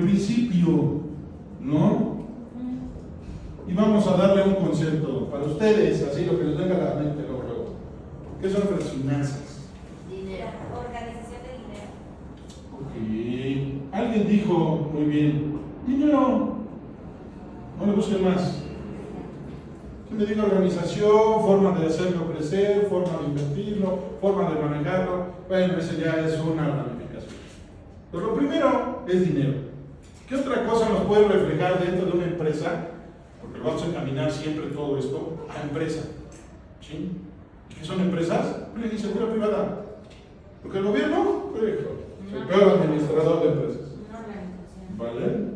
principio, ¿no? Y vamos a darle un concepto para ustedes, así lo que les venga a la mente luego. ¿Qué son las finanzas? Dinero. Organización de dinero. Ok. Alguien dijo muy bien, dinero. No le busquen más. ¿Qué me diga organización, forma de hacerlo crecer, forma de invertirlo, forma de manejarlo? Bueno, ese ya es una ramificación. Pero lo primero es dinero. ¿Qué otra cosa nos puede reflejar dentro de una empresa? Porque vamos a encaminar siempre todo esto a empresa. ¿Sí? ¿Qué son empresas? Una iniciativa privada. Porque el gobierno, es el peor administrador de empresas. Una organización. ¿Vale?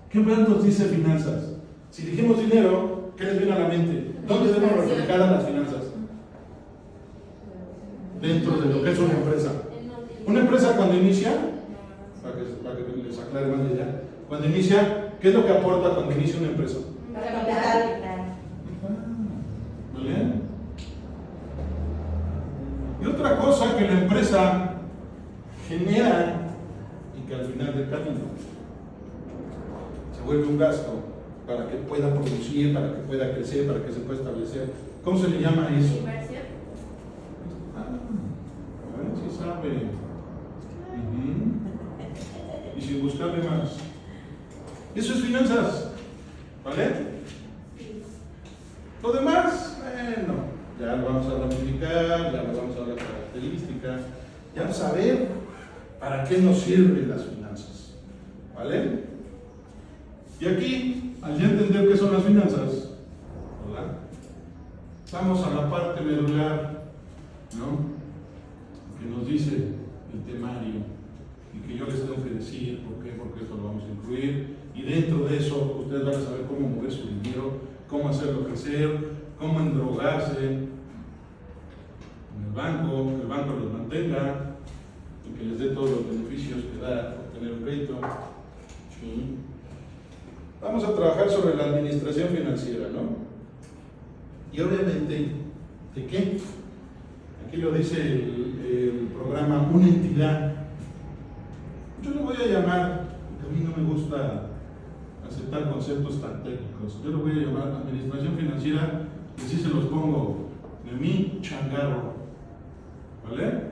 ¿Qué nos dice finanzas? Si dijimos dinero, ¿qué les viene a la mente? ¿Dónde debemos reflejar a las finanzas? Dentro de lo que es una empresa. Una empresa cuando inicia, para que les aclare más de allá, cuando inicia, ¿qué es lo que aporta cuando inicia una empresa? Capital. ¿Vale? Y otra cosa que la empresa genera y que al final del camino se vuelve un gasto para que pueda producir, para que pueda crecer, para que se pueda establecer. ¿Cómo se le llama eso? Inversión. A ver si sabe. Y sin buscarle más. Eso es finanzas. ¿Vale? Lo demás, bueno, ya lo vamos a ramificar, ya lo vamos a dar características, ya vamos a ver para qué nos sirven las finanzas. ¿Vale? Y aquí, al ya entender qué son las finanzas, ¿verdad? Vamos a la parte medular, ¿no? Que nos dice el temario y que yo les tengo que decir por qué, porque esto lo vamos a incluir. Y dentro de eso, ustedes van a saber cómo mover su dinero, cómo hacerlo crecer, cómo endrogarse en el banco, que el banco los mantenga y que les dé todos los beneficios que da obtener un crédito. ¿Sí? Vamos a trabajar sobre la administración financiera, ¿no? Y obviamente, ¿de qué? Aquí lo dice el programa, una entidad. Yo lo voy a llamar, porque a mí no me gusta aceptar conceptos tan técnicos, yo lo voy a llamar administración financiera, y así se los pongo de mi changarro. ¿Vale?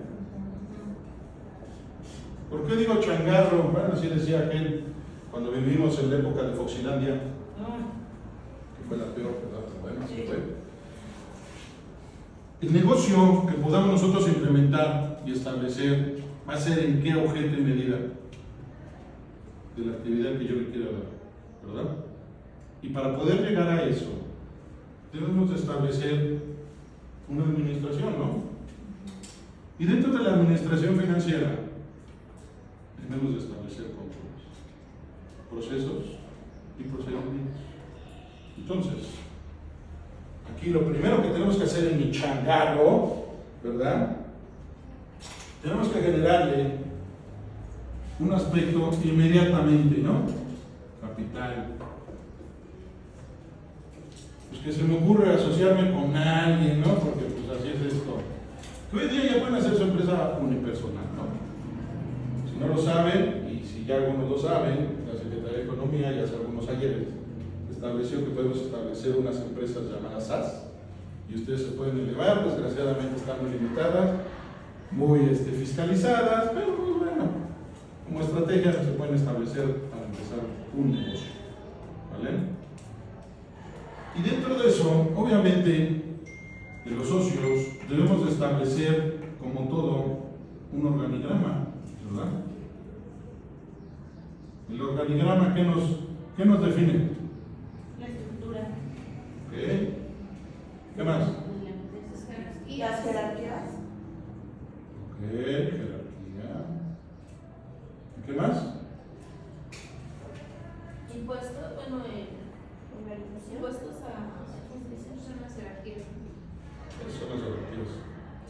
¿Por qué digo changarro? Bueno, así decía aquel cuando vivimos en la época de Foxilandia, que fue la peor, ¿verdad? Pero bueno, así fue. El negocio que podamos nosotros implementar y establecer va a ser en qué objeto y medida de la actividad que yo le quiero dar, ¿verdad? Y para poder llegar a eso, debemos de establecer una administración, ¿no? Y dentro de la administración financiera, debemos de establecer controles, procesos y procedimientos. Entonces, aquí lo primero que tenemos que hacer en mi changarro, ¿verdad? Tenemos que generarle un aspecto inmediatamente, ¿no? Capital. Pues que se me ocurre asociarme con alguien, ¿no? Porque pues así es esto. Que hoy en día ya pueden hacer su empresa unipersonal, ¿no? Si no lo saben, y si ya algunos lo saben, la Secretaría de Economía ya hace algunos ayeres estableció que podemos establecer unas empresas llamadas SAS y ustedes se pueden elevar, desgraciadamente están muy limitadas, muy fiscalizadas, pero pues bueno, como estrategia se pueden establecer para empezar un negocio, ¿vale? Y dentro de eso, obviamente, de los socios debemos de establecer como todo un organigrama, ¿verdad? El organigrama, ¿qué nos define? La estructura. ¿Ok? ¿Qué más? Y las jerarquías. Ok, jerarquía. ¿Y qué más? Impuestos, bueno, organización. Impuestos a son las jerarquías. Son las jerarquías.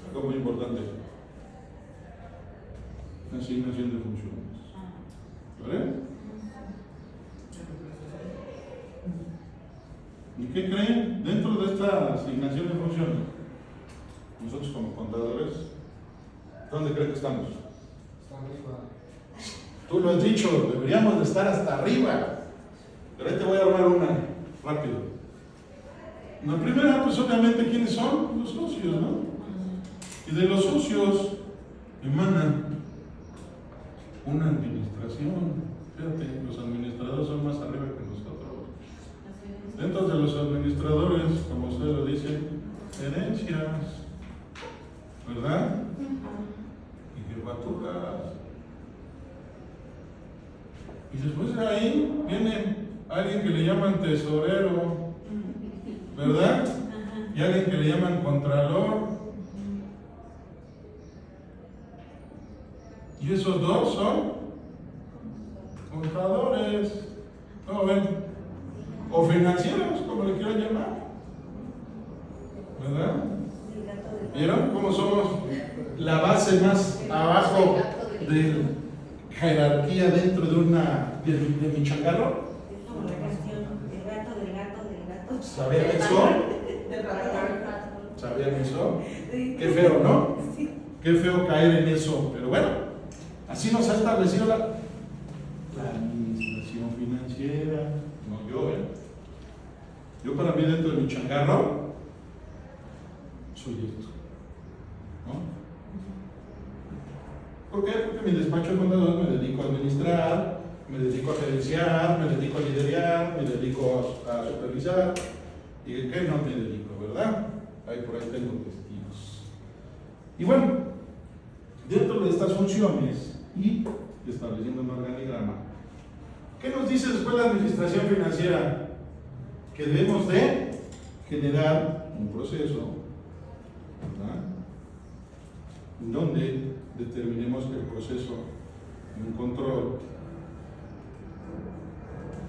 Algo muy importante. Asignación de funciones. ¿Vale? ¿Y qué creen? Dentro de esta asignación de funciones, nosotros como contadores, ¿dónde creen que estamos? Está arriba. Tú lo has dicho, deberíamos de estar hasta arriba. Pero ahí te voy a armar una, rápido. La primera, pues obviamente, ¿quiénes son? Los socios, ¿no? Y de los socios emana una administración. Fíjate, los administradores son más arriba que nosotros. Dentro de los administradores, como usted lo dice, herencias, ¿verdad? Y jefaturas. Y después de ahí viene alguien que le llaman tesorero, ¿verdad? Y alguien que le llaman contralor. Y esos dos son contadores, ¿no ven? O financieros, como le quieran llamar, ¿verdad? ¿Vieron cómo somos la base más abajo de jerarquía dentro de mi changarro? Es como la canción, del gato. ¿Sabían eso? ¿Sabían eso? Qué feo, ¿no? Qué feo caer en eso, pero bueno, así nos ha establecido la administración financiera. No yo, Yo para mí dentro de mi changarro soy esto, ¿no? ¿Por qué? Porque en mi despacho de contador me dedico a administrar, me dedico a gerenciar, me dedico a liderar, me dedico a supervisar. ¿Y de qué no me dedico, verdad? Ahí por ahí tengo testigos. Y bueno, dentro de estas funciones y estableciendo un organigrama, ¿qué nos dice después la administración financiera? Que debemos de generar un proceso, ¿verdad?, en donde determinemos el proceso de un control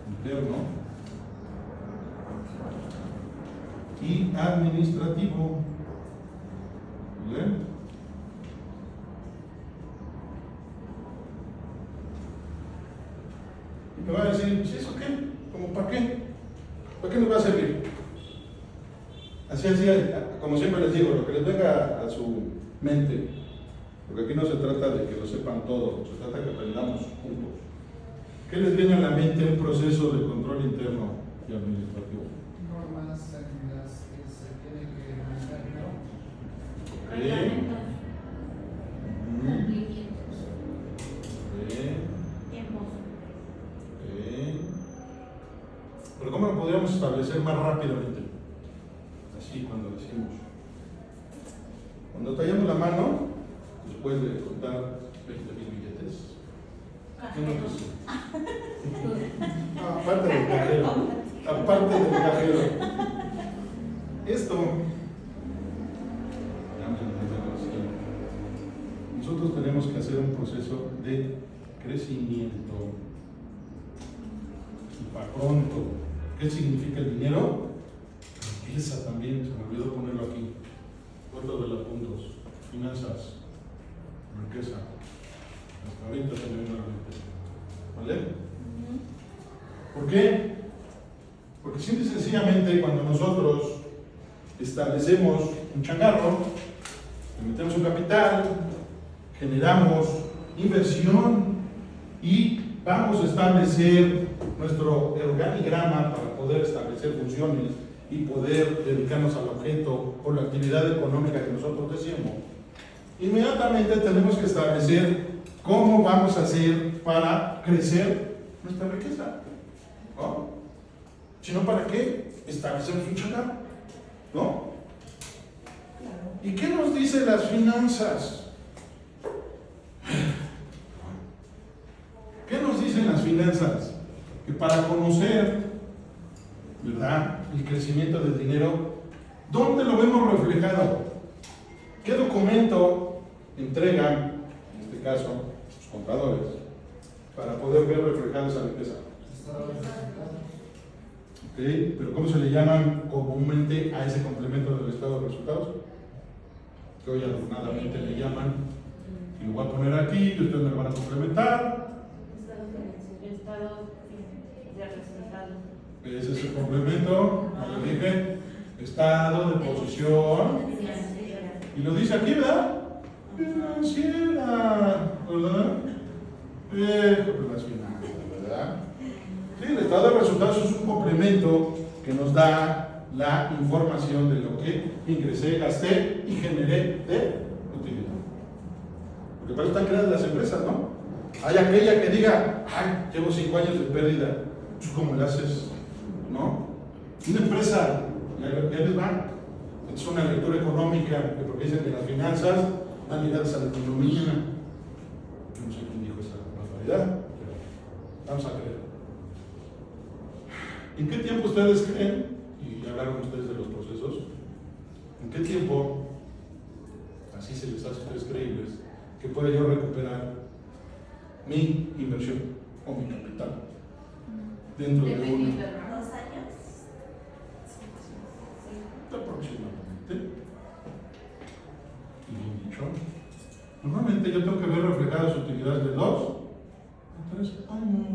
interno y administrativo, ¿vale? Y me va a decir, ¿sí eso qué? ¿Cómo para qué? ¿Para qué nos va a servir? Así, como siempre les digo, lo que les venga a su mente, porque aquí no se trata de que lo sepan todo, se trata de que aprendamos juntos. ¿Qué les viene a la mente un proceso de control interno y administrativo? Normas en las que se tiene que manejar primero. Reglamentos. Mm. Cumplimientos. Tiempos. Pero ¿cómo lo podríamos establecer más rápidamente? Así, cuando decimos. Cuando tallamos la mano, después de contar 20,000 billetes, ¿qué nos dice? No, aparte del cajero. Aparte del cajero. Esto, nosotros tenemos que hacer un proceso de crecimiento. Y para pronto, ¿qué significa el dinero? Riqueza también, se me olvidó ponerlo aquí. Otro de los puntos. Finanzas, riqueza. Hasta ahorita se me vino a la mente. ¿Vale? ¿Por qué? Porque simple y sencillamente cuando nosotros establecemos un changarro, le metemos un capital, generamos inversión y vamos a establecer nuestro organigrama para poder establecer funciones y poder dedicarnos al objeto o la actividad económica que nosotros deseamos, inmediatamente tenemos que establecer cómo vamos a hacer para crecer nuestra riqueza, ¿no? Si no, ¿para qué establecemos un changarro? ¿No? ¿Y qué nos dicen las finanzas? ¿Qué nos dicen las finanzas? Que para conocer, ¿verdad?, el crecimiento del dinero, ¿dónde lo vemos reflejado? ¿Qué documento entregan, en este caso, los contadores, para poder ver reflejada esa riqueza? ¿Okay? ¿Pero cómo se le llaman comúnmente a ese complemento del estado de resultados? Que hoy adornadamente le llaman, y lo voy a poner aquí, y ustedes me lo van a complementar. Estado de resultados. Ese es el complemento, como dije, estado de posición, y lo dice aquí, ¿verdad? Financiera, ¿verdad? Las finanzas, ¿verdad? Sí, el estado de resultados es un complemento que nos da la información de lo que ingresé, gasté y generé de utilidad. Porque para eso están creadas las empresas, ¿no? Hay aquella que diga, ay, llevo 5 años de pérdida, ¿tú cómo le haces? ¿No? Una empresa, ya les va, es una lectura económica, porque dicen que las finanzas van ligadas a la economía. Yo no sé quién dijo esa barbaridad, pero vamos a creer. ¿En qué tiempo ustedes creen, y hablaron ustedes de los procesos, en qué tiempo, así se les hace a ustedes creíbles, que pueda yo recuperar mi inversión o mi capital dentro de Dependiendo, ¿2 ¿no? años? aproximadamente? Y bien dicho, normalmente yo tengo que ver reflejadas utilidades de 2 a 3 años,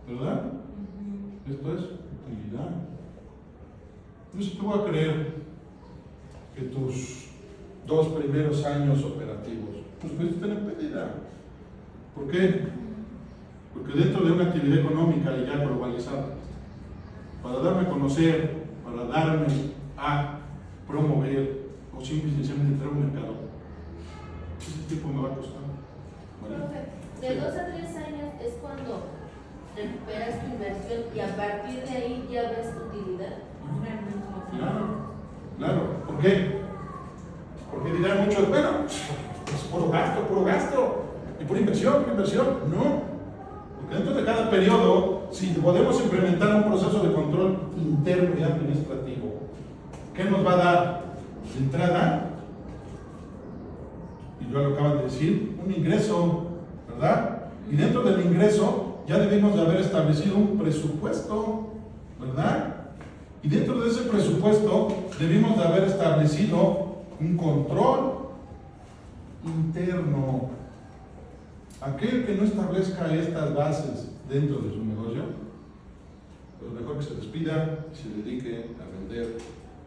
¿verdad? Esto es utilidad. Entonces te voy a creer que tus 2 primeros años operativos, pues puedes tener pérdida. ¿Por qué? Porque dentro de una actividad económica y ya globalizada, para darme a conocer, para darme a promover o simplemente entrar a un mercado, ese tiempo me va a costar. ¿Vale? Profe, de 2 a 3 años es cuando recuperas tu inversión y a partir de ahí ya ves tu utilidad. Claro. ¿Por qué? Porque dirán muchos, bueno, es puro gasto, y pura inversión. No. Porque dentro de cada periodo, si podemos implementar un proceso de control interno y administrativo, ¿qué nos va a dar? De entrada, y yo lo acaban de decir, un ingreso, ¿verdad? Y dentro del ingreso ya debemos de haber establecido un presupuesto, ¿verdad? Y dentro de ese presupuesto debimos de haber establecido un control interno. Aquel que no establezca estas bases dentro de su negocio, pues mejor que se despida y se dedique a vender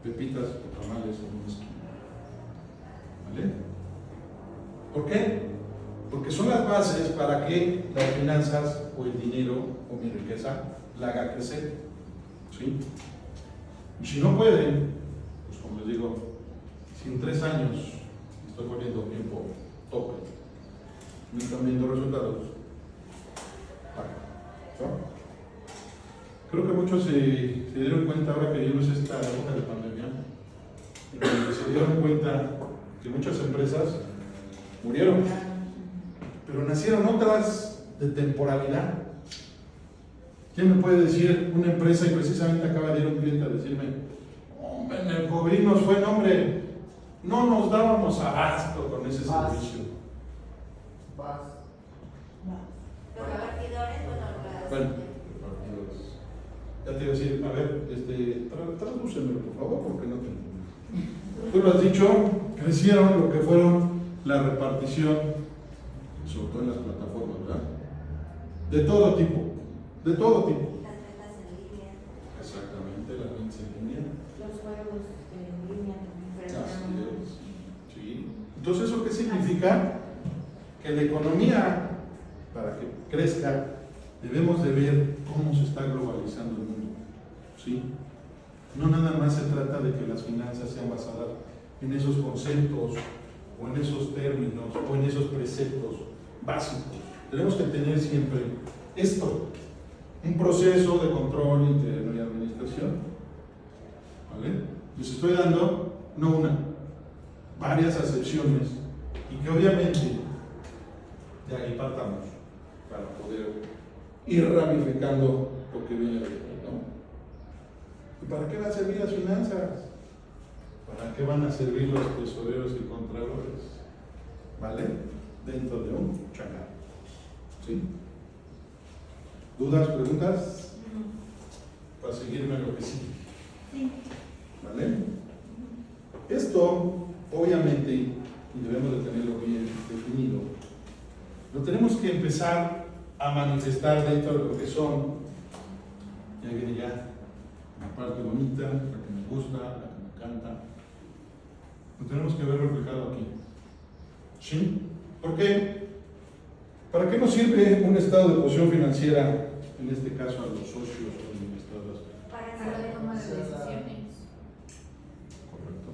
pepitas o tamales en una esquina. ¿Vale? ¿Por qué? Porque son las bases para que las finanzas o el dinero o mi riqueza la haga crecer. ¿Sí? Y si no pueden, pues como les digo, si en 3 años estoy poniendo tiempo tope, no están viendo resultados, ¿no? Creo que muchos se dieron cuenta ahora que vivimos esta época de pandemia, en donde se dieron cuenta que muchas empresas murieron, pero nacieron otras de temporalidad. ¿Quién me puede decir una empresa, y precisamente acaba de ir un cliente a decirme, hombre, en el COVID nos fue, hombre, no nos dábamos abasto con ese servicio? Los repartidores, Bueno, repartidores. Ya te iba a decir, a ver, tradúcemelo por favor, porque no te entiendo. Tú lo has dicho, crecieron lo que fueron la repartición, sobre todo en las plataformas, ¿verdad? De todo tipo. las ventas en línea, Exactamente, las ventas en línea. los juegos en línea también. Así es. Sí. Entonces, ¿eso qué significa? Que la economía, para que crezca, debemos de ver cómo se está globalizando el mundo. ¿Sí? No nada más se trata de que las finanzas sean basadas en esos conceptos o en esos términos o en esos preceptos básicos. Tenemos que tener siempre esto, un proceso de control interno y administración. ¿Vale? Les estoy dando, no una, varias acepciones, y que obviamente de ahí partamos para poder ir ramificando lo que viene de aquí, ¿no? ¿Y para qué van a servir las finanzas? ¿Para qué van a servir los tesoreros y contralores? ¿Vale? Dentro de un changarro. ¿Sí? ¿Dudas, preguntas? Para seguirme a lo que sigue. Sí. ¿Vale? Esto, obviamente, y debemos de tenerlo bien definido, lo tenemos que empezar a manifestar dentro de lo que son, ya viene ya la parte bonita, la que me gusta, la que me encanta, lo tenemos que ver reflejado aquí. ¿Sí? ¿Por qué? ¿Para qué nos sirve un estado de posición financiera, en este caso a los socios o administradores? Para Para saber tomar decisiones. Correcto.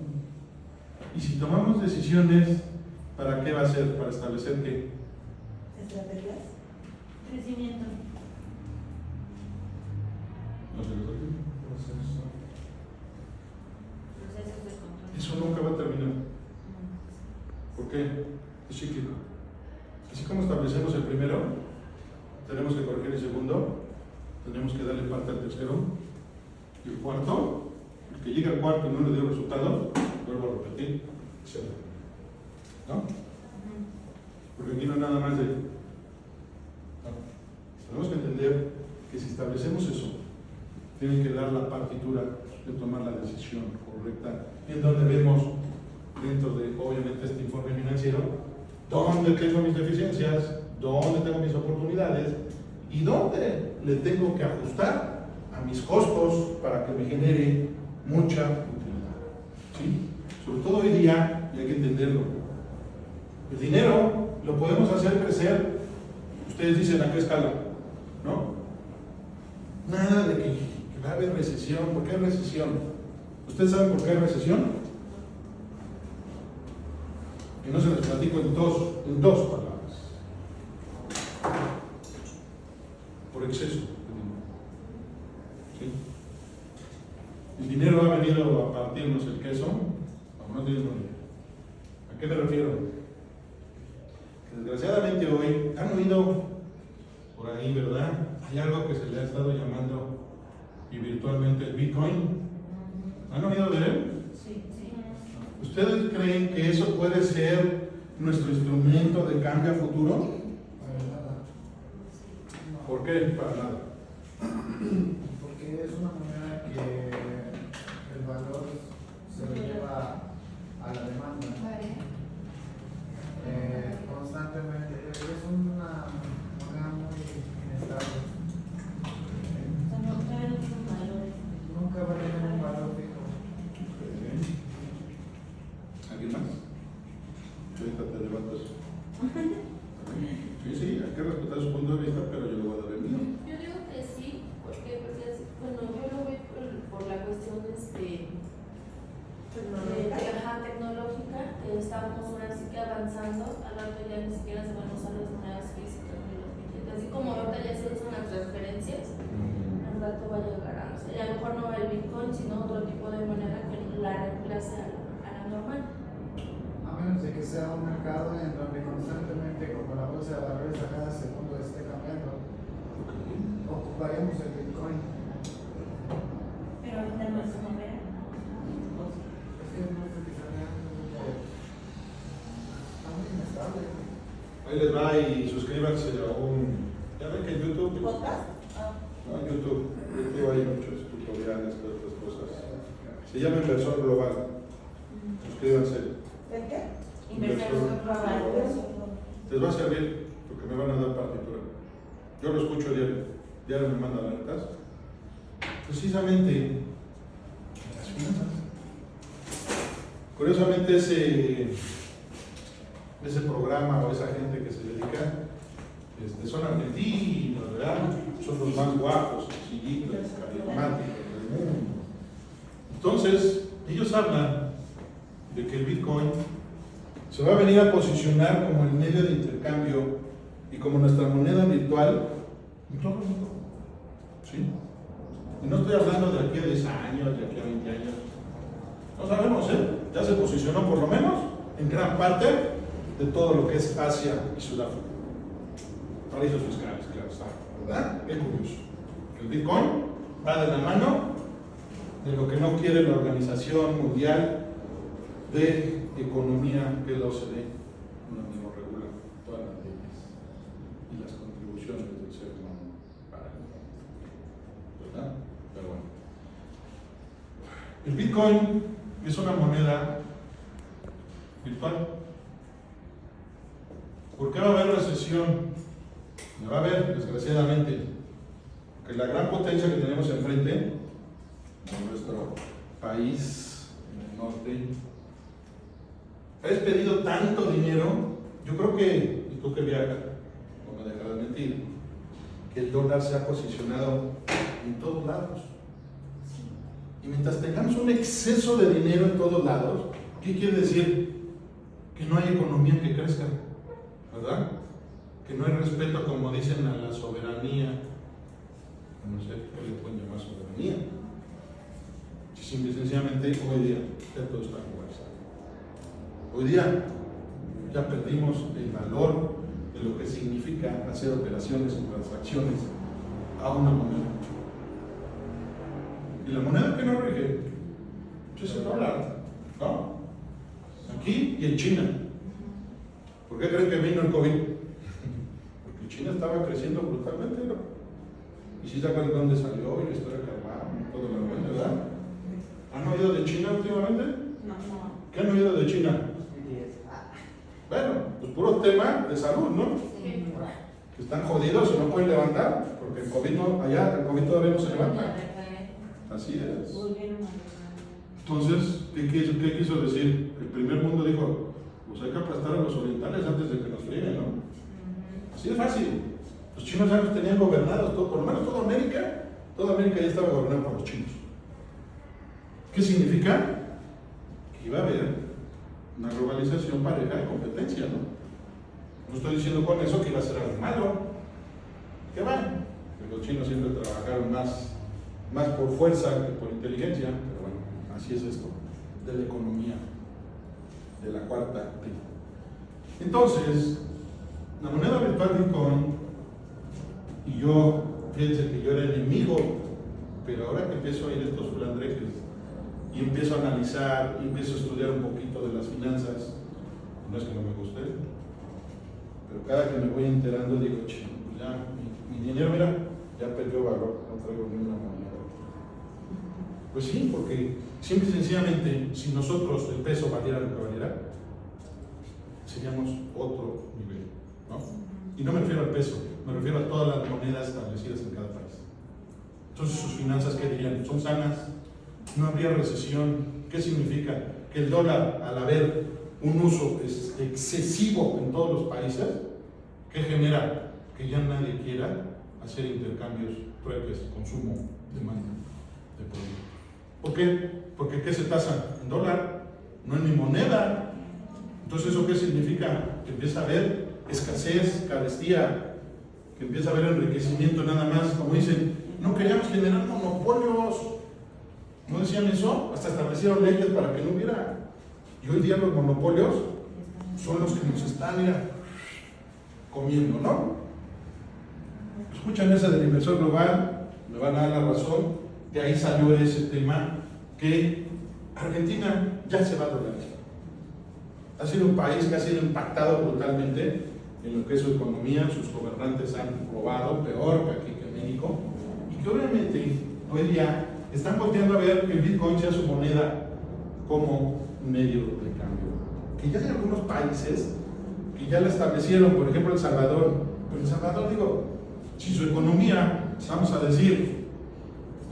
Y si tomamos decisiones, ¿para qué va a ser? ¿Para establecer qué? estrategias. Crecimiento. No sé, ¿lo sé? Procesos de control. Eso nunca va a terminar. ¿Por qué? Es cíclico. Así como establecemos el primero, tenemos que corregir el segundo, tenemos que darle parte al tercero, y el cuarto, el que llega al cuarto y no le dio resultado, vuelvo a repetir, se va. ¿No? Porque aquí no hay nada más de... No. Tenemos que entender que si establecemos eso, tienen que dar la partitura de tomar la decisión correcta, en donde vemos, dentro de, obviamente, este informe financiero, dónde tengo mis deficiencias, dónde tengo mis oportunidades y dónde le tengo que ajustar a mis costos para que me genere mucha utilidad. ¿Sí? Sobre todo hoy día, y hay que entenderlo, el dinero lo podemos hacer crecer, ustedes dicen a qué escala, ¿no? Nada de que va a haber recesión. ¿Por qué hay recesión? ¿Ustedes saben por qué hay recesión? Y no se les platico en dos palabras. Por exceso de dinero. ¿Sí? El dinero ha venido a partirnos el queso, como no tienen una idea. ¿A qué me refiero? Que desgraciadamente hoy han oído por ahí, ¿verdad? Hay algo que se le ha estado llamando y virtualmente el Bitcoin. ¿Han oído de él? Sí, sí. ¿Ustedes creen que eso puede ser nuestro instrumento de cambio a futuro? Para nada. ¿Por qué? Para nada. Porque es una moneda que el valor se lo lleva a la demanda. Constantemente. Es una moneda muy inestable. O sea, no traen otros valores. Nunca va a tener un valor fijo. ¿Alguien más? Yo ahorita te levanto eso. Sí, hay que respetar su punto de vista, pero yo le voy a dar el mío. Yo digo que sí, porque bueno, yo lo veo por la cuestión tecnológica, que estamos ahora sí que avanzando, al rato ya ni siquiera se van a usar las monedas físicas ni los billetes, así como ahorita ya se usan las transferencias, al rato va a llegar a, o sea, ya a lo mejor no va el Bitcoin, sino otro tipo de moneda que la reemplace a la normal. A menos de que sea un mercado en donde constantemente, como la bolsa de valores a cada segundo esté cambiando, ocuparíamos el Bitcoin. Pero ahorita no es una vera. Es que no sé qué está muy inestable. Ahí les va y suscríbanse a un... Ya ven que en YouTube... ¿Podcast? No, en YouTube hay muchos tutoriales de otras cosas. Se llama Inversor Global. Suscríbanse. ¿El qué? Inversor global. Les va a servir porque me van a dar partitura. Yo lo escucho diario. Diario me mandan alertas. Precisamente las finanzas. Curiosamente ese programa o esa gente que se dedica son argentinos, ¿verdad? Son los más guapos, sencillitos, carismáticos del mundo. Entonces, ellos hablan de que el Bitcoin se va a venir a posicionar como el medio de intercambio y como nuestra moneda virtual en todo el mundo. ¿Sí? Y no estoy hablando de aquí a 10 años, de aquí a 20 años. No sabemos, ¿eh? Ya se posicionó por lo menos en gran parte de todo lo que es Asia y Sudáfrica. Paraísos fiscales, claro está, ¿verdad? Qué curioso. El Bitcoin va de la mano de lo que no quiere la Organización Mundial de Economía, que es la OCDE, donde nos regula todas las leyes y las contribuciones del ser humano para el mundo, ¿verdad? Pero bueno. El Bitcoin es una moneda virtual. ¿Por qué va a haber recesión? No va a haber, desgraciadamente, que la gran potencia que tenemos enfrente, en nuestro país, en el norte, ha despedido tanto dinero. Yo creo que, y tú que viajas, permitir que el dólar sea posicionado en todos lados. Y mientras tengamos un exceso de dinero en todos lados, ¿qué quiere decir? Que no hay economía que crezca, ¿verdad? Que no hay respeto, como dicen, a la soberanía. No sé qué le pueden llamar soberanía. Simple y sencillamente, hoy día ya todo está globalizado. Hoy día ya perdimos el valor de lo que significa hacer operaciones y transacciones a una moneda. Y la moneda que no rige es el dólar, ¿no? Aquí y en China. ¿Por qué creen que vino el COVID? Porque China estaba creciendo brutalmente, ¿no? Y si se acuerdan de dónde salió y la historia que armaron, todo lo demás, ¿verdad? ¿Han oído de China últimamente? No. ¿Qué han oído de China? Bueno, pues puro tema de salud, ¿no? Sí. Que están jodidos y no pueden levantar, porque el COVID no, allá el COVID todavía no se levanta. Así es. Volvieron a Entonces, ¿qué quiso decir? El primer mundo dijo, pues hay que aplastar a los orientales antes de que nos frieguen, ¿no? Así de fácil. Los chinos ya los tenían gobernados, por lo menos toda América ya estaba gobernada por los chinos. ¿Qué significa? Que iba a haber una globalización pareja de competencia, ¿no? No estoy diciendo con eso que iba a ser algo malo. ¿Qué va? Que los chinos siempre trabajaron más por fuerza que por inteligencia, pero bueno, así es esto, de la economía, de la cuarta T. Entonces, la moneda virtual Bitcoin, y yo, fíjense que yo era enemigo, pero ahora que empiezo a ir estos flandreques y empiezo a analizar, y empiezo a estudiar un poquito de las finanzas, no es que no me guste, pero cada que me voy enterando digo, che, pues ya, mi dinero, mira, ya perdió valor, no traigo ni una moneda. Pues sí, porque simple y sencillamente, si nosotros el peso valiera lo que valiera, seríamos otro nivel, ¿no? Y no me refiero al peso, me refiero a todas las monedas establecidas en cada país. Entonces, sus finanzas, ¿qué dirían? ¿Son sanas? ¿No habría recesión? ¿Qué significa? Que el dólar, al haber un uso excesivo en todos los países, ¿qué genera? Que ya nadie quiera hacer intercambios, trueques, consumo, demanda de productos. ¿Por qué? Porque ¿qué se tasa? En dólar, no en mi moneda. Entonces, ¿eso qué significa? Que empieza a haber escasez, carestía, que empieza a haber enriquecimiento nada más. Como dicen, no queríamos generar monopolios. ¿No decían eso? Hasta establecieron leyes para que no hubiera. Y hoy día los monopolios son los que nos están, mira, comiendo, ¿no? Escuchan esa del inversor global, me van a dar la razón. De ahí salió ese tema que Argentina ya se va a dolarizar. Ha sido un país que ha sido impactado brutalmente en lo que es su economía, sus gobernantes han robado peor que aquí que en México, y que obviamente hoy día están volteando a ver que el Bitcoin sea su moneda como medio de cambio. Que ya hay algunos países que ya la establecieron, por ejemplo El Salvador. Pero El Salvador, digo, si su economía, vamos a decir,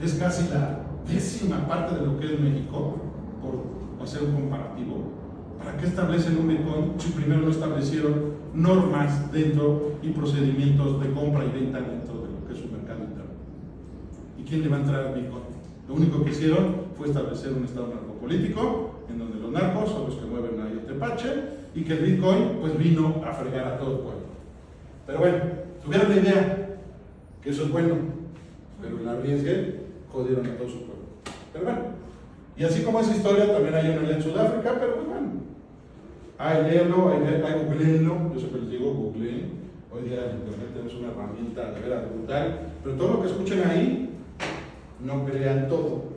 es casi la 10ª parte de lo que es México, por hacer un comparativo, ¿para qué establecen un Bitcoin si primero no establecieron normas dentro y procedimientos de compra y venta dentro de lo que es su mercado interno? ¿Y quién le va a entrar al Bitcoin? Lo único que hicieron fue establecer un estado narcopolítico en donde los narcos son los que mueven a Tepache y que el Bitcoin pues vino a fregar a todo el pueblo. Pero bueno, tuvieron la idea que eso es bueno, pero la arriesgue, jodieron a todo su pueblo. Pero bueno, y así como esa historia, también hay una en Sudáfrica, pero pues bueno, hay leerlo, hay googleenlo, yo siempre les digo googleen. Hoy día en internet tenemos una herramienta de veras brutal, pero todo lo que escuchen ahí, no crean todo.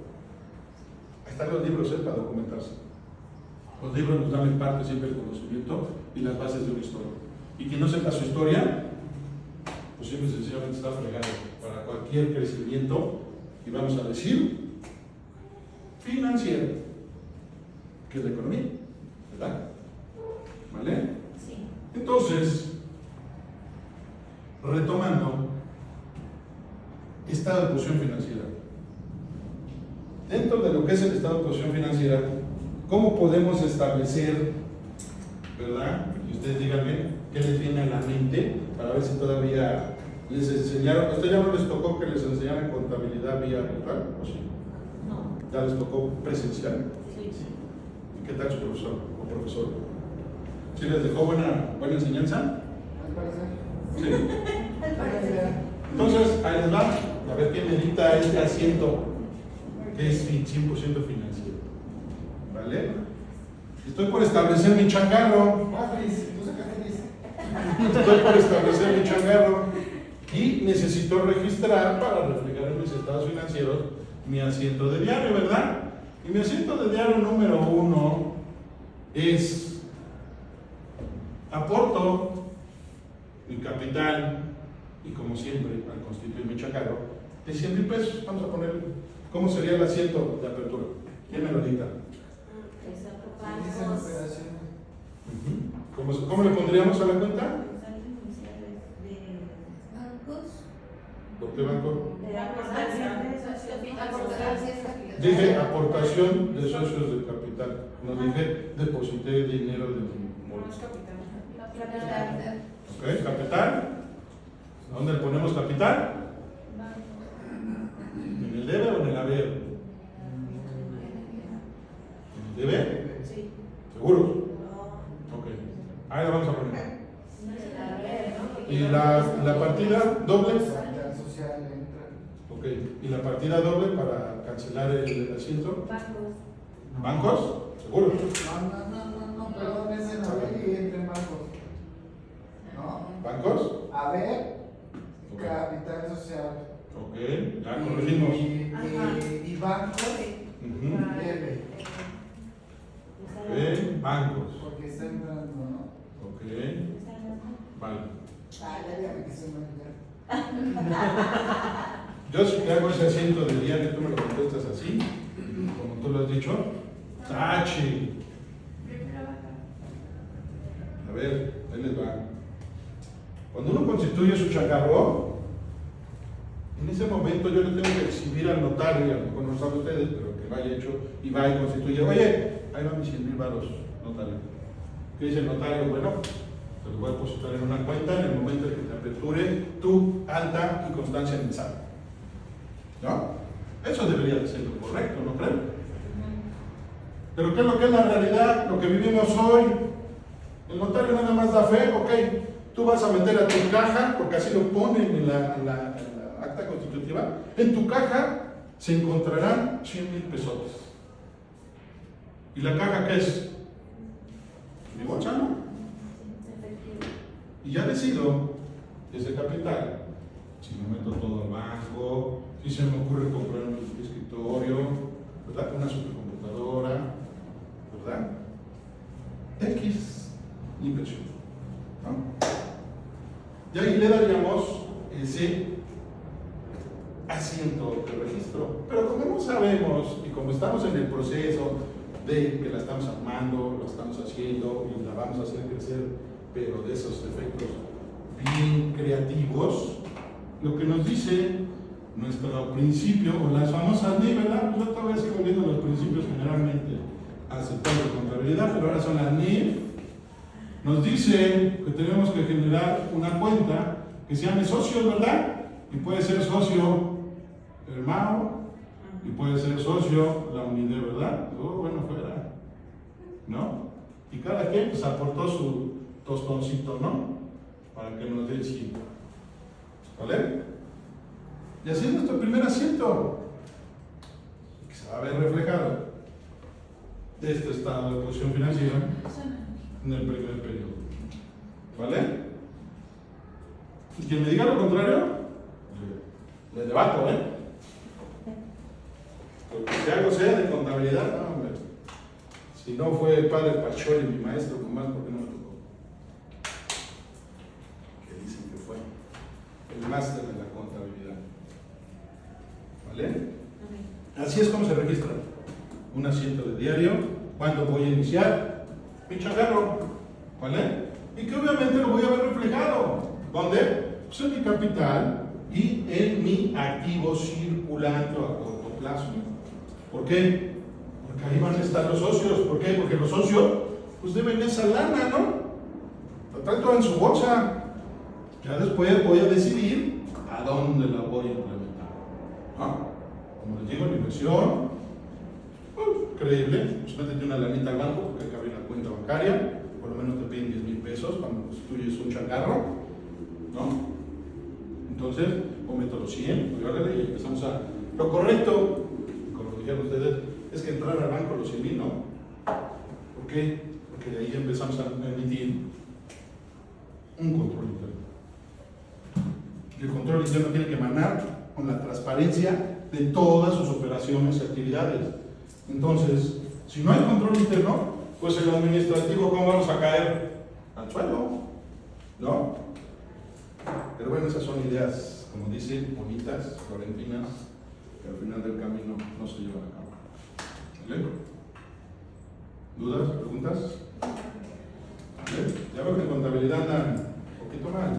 Ahí están los libros para documentarse. Los libros nos dan en parte siempre el conocimiento y las bases de una historia. Y quien no sepa su historia, pues siempre sencillamente está fregado para cualquier crecimiento, y vamos a decir, financiero, que es la economía, ¿verdad? ¿Vale? Sí. Entonces, retomando, estado de posición financiera. Dentro de lo que es el estado de posición financiera, ¿cómo podemos establecer, verdad? Y ustedes díganme qué les viene a la mente para ver si todavía les enseñaron, ¿a ustedes ya no les tocó que les enseñaran contabilidad vía virtual? ¿O sí? No. ¿Ya les tocó presencial? Sí. ¿Y qué tal su profesor o profesor? ¿Sí les dejó buena enseñanza? Al parecer. Sí. Al parecer. Entonces, ahí les va. A ver quién medita este asiento, que es 100% financiero. ¿Vale? Estoy por establecer mi changarro. Feliz, tú sacaste feliz. Estoy por establecer mi changarro. Y necesito registrar para reflejar en mis estados financieros mi asiento de diario, ¿verdad? Y mi asiento de diario número 1 es: aporto mi capital, y como siempre, al constituir mi changarro, de 100,000 pesos. Vamos a poner, ¿cómo sería el asiento de apertura? ¿Quién me lo dicta? Feliz en operaciones. ¿Cómo le pondríamos a la cuenta? Bancos. ¿Por qué banco? De aportaciones. Dije aportación de socios de capital. No dije deposité dinero de mi bolsa. Capital. ¿Ok? Capital. ¿Dónde le ponemos capital? ¿En el debe o en el haber? ¿En el debe? Sí. ¿Seguros? Ok. Ahí la vamos a poner. ¿Y la partida doble? Capital social entra. Ok. ¿Y la partida doble para cancelar el asiento? Bancos. ¿Bancos? ¿Seguros? No, perdón, es en haber y entra en bancos. ¿No? ¿Bancos? Haber, Ok. capital social. Ok, ya corregimos. Y banco, Ujú. debe. Ok, bancos. Porque está entrando, ¿no? Ok, vale. Ah, ya dígame que se me olvidó. Yo si te hago ese asiento de diario, tú me lo contestas así, como tú lo has dicho. Tache. A ver, ahí les va. Cuando uno constituye su changarro, en ese momento yo le tengo que exhibir al notario, y a lo mejor no lo saben ustedes, pero que lo haya hecho, y va y constituye: oye, ahí van mis 100,000 varos, notario. ¿Qué dice el notario? Bueno, te los voy a depositar en una cuenta en el momento en que te aperture tu alta y constancia mensal. ¿No? Eso debería de ser lo correcto, ¿no creen? Pero ¿qué es lo que es la realidad? Lo que vivimos hoy. El notario nada más da fe, ok. Tú vas a meter a tu caja, porque así lo ponen en la acta constitutiva. En tu caja se encontrarán 100,000 pesotes. ¿Y la caja qué es? Mi bolsa, ¿no? Efectivo. Y ya decido ese capital. Si me meto todo al banco, si se me ocurre comprar un escritorio, ¿verdad? Una supercomputadora, ¿verdad? X inversión, ¿no? Y ahí le daríamos ese asiento de registro. Pero como no sabemos y como estamos en el proceso de que la estamos armando, lo estamos haciendo y la vamos a hacer crecer, pero de esos efectos bien creativos, lo que nos dice nuestro principio, o las famosas NIF, ¿verdad? Yo todavía sigo viendo los principios generalmente aceptados de contabilidad, pero ahora son las NIF. Nos dice que tenemos que generar una cuenta que se llame socios, ¿verdad? Y puede ser socio el MAO, y puede ser socio la unidad, ¿verdad? Bueno, fuera, ¿no? Y cada quien pues aportó su tostoncito, ¿no? Para que nos dé el sí. ¿Vale? Y así es nuestro primer asiento, que se va a ver reflejado de este estado de posición financiera en el primer periodo. ¿Vale? Y quien me diga lo contrario, le debato, ¿eh? Porque si algo sé de contabilidad, no, hombre. Si no fue el padre Pacholi, mi maestro, con más, porque no me tocó. Que dicen que fue el máster de la contabilidad. ¿Vale? Así es como se registra un asiento de diario. ¿Cuándo voy a iniciar? Mi changarro. ¿Vale? Y que obviamente lo voy a ver reflejado. ¿Dónde? Pues en mi capital y en mi activo circulante a corto plazo. ¿Por qué? Porque ahí van a estar los socios. ¿Por qué? Porque los socios pues deben esa lana, ¿no? Lo traen toda en su bolsa. Ya después voy a decidir ¿a dónde la voy a implementar? ¿No? Como les digo, la inversión, creíble, pues métete una lanita al banco porque hay que abrir la cuenta bancaria, por lo menos te piden 10,000 pesos cuando constituyes un changarro, ¿no? Entonces, o meto los 100, y órale, y empezamos a... Lo correcto, como lo dijeron ustedes, es que entrar al banco los 100,000, ¿no? ¿Por qué? Porque de ahí empezamos a emitir un control interno. Y el control interno tiene que emanar con la transparencia de todas sus operaciones y actividades. Entonces, si no hay control interno, pues el administrativo, ¿cómo vamos a caer? Al suelo, ¿no? Pero bueno, esas son ideas, como dicen, bonitas, florentinas, que al final del camino no se llevan a cabo. ¿Vale? ¿Dudas? ¿Preguntas? ¿Vale? Ya veo que en contabilidad andan un poquito mal.